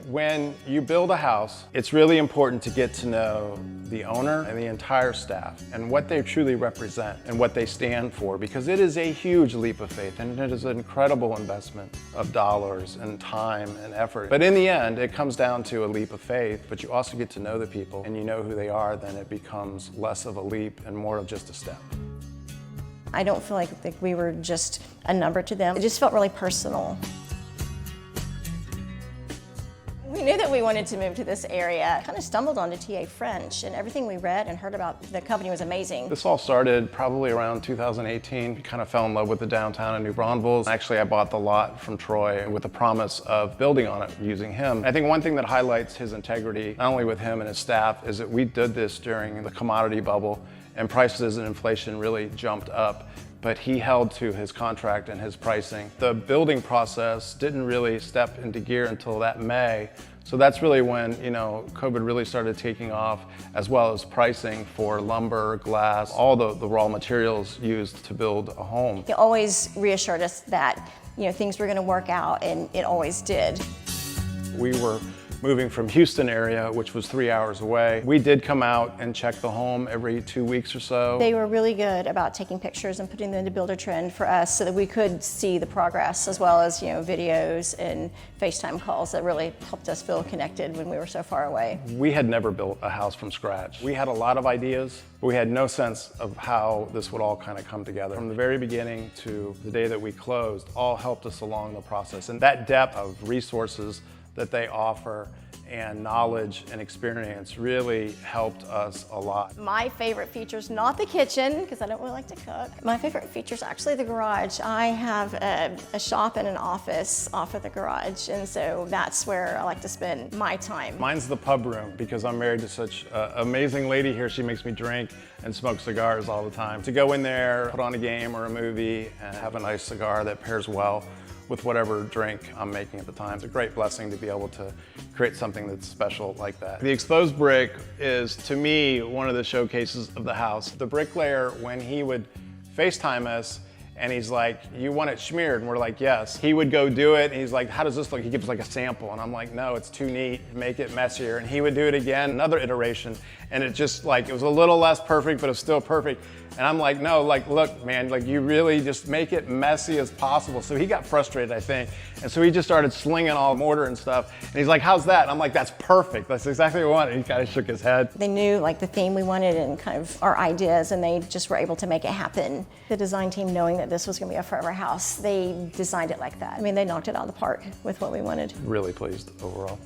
When you build a house, it's really important to get to know the owner and the entire staff and what they truly represent and what they stand for, because it is a huge leap of faith and it is an incredible investment of dollars and time and effort. But in the end, it comes down to a leap of faith, but you also get to know the people and you know who they are, then it becomes less of a leap and more of just a step. I don't feel like we were just a number to them. It just felt really personal. We knew that we wanted to move to this area. Kind of stumbled onto TA French, and everything we read and heard about the company was amazing. This all started probably around 2018. We kind of fell in love with the downtown in New Braunfels. Actually, I bought the lot from Troy with the promise of building on it using him. I think one thing that highlights his integrity, not only with him and his staff, is that we did this during the commodity bubble and prices and inflation really jumped up. But he held to his contract and his pricing. The building process didn't really step into gear until that May. So that's really when, COVID really started taking off, as well as pricing for lumber, glass, all the raw materials used to build a home. He always reassured us that, things were gonna work out, and it always did. We were moving from Houston area, which was 3 hours away. We did come out and check the home every 2 weeks or so. They were really good about taking pictures and putting them into Builder Trend for us so that we could see the progress, as well as videos and FaceTime calls that really helped us feel connected when we were so far away. We had never built a house from scratch. We had a lot of ideas, but we had no sense of how this would all kind of come together. From the very beginning to the day that we closed, all helped us along the process. And that depth of resources that they offer and knowledge and experience really helped us a lot. My favorite feature is not the kitchen, because I don't really like to cook. My favorite feature is actually the garage. I have a shop and an office off of the garage, and so that's where I like to spend my time. Mine's the pub room, because I'm married to such an amazing lady here. She makes me drink and smoke cigars all the time. To go in there, put on a game or a movie, and have a nice cigar that pairs well with whatever drink I'm making at the time. It's a great blessing to be able to create something that's special like that. The exposed brick is, to me, one of the showcases of the house. The bricklayer, when he would FaceTime us, and he's like, "You want it smeared?" And we're like, "Yes." He would go do it, and he's like, "How does this look?" He gives like a sample, and I'm like, "No, it's too neat, make it messier." And he would do it again, another iteration, and it just it was a little less perfect, but it was still perfect. And I'm like, "No, look, man, you really just make it messy as possible." So he got frustrated, I think. And so he just started slinging all mortar and stuff. And he's like, "How's that?" And I'm like, "That's perfect. That's exactly what I want." And he kind of shook his head. They knew the theme we wanted and kind of our ideas, and they just were able to make it happen. The design team, knowing that this was gonna be a forever house, they designed it like that. I mean, they knocked it out of the park with what we wanted. Really pleased overall.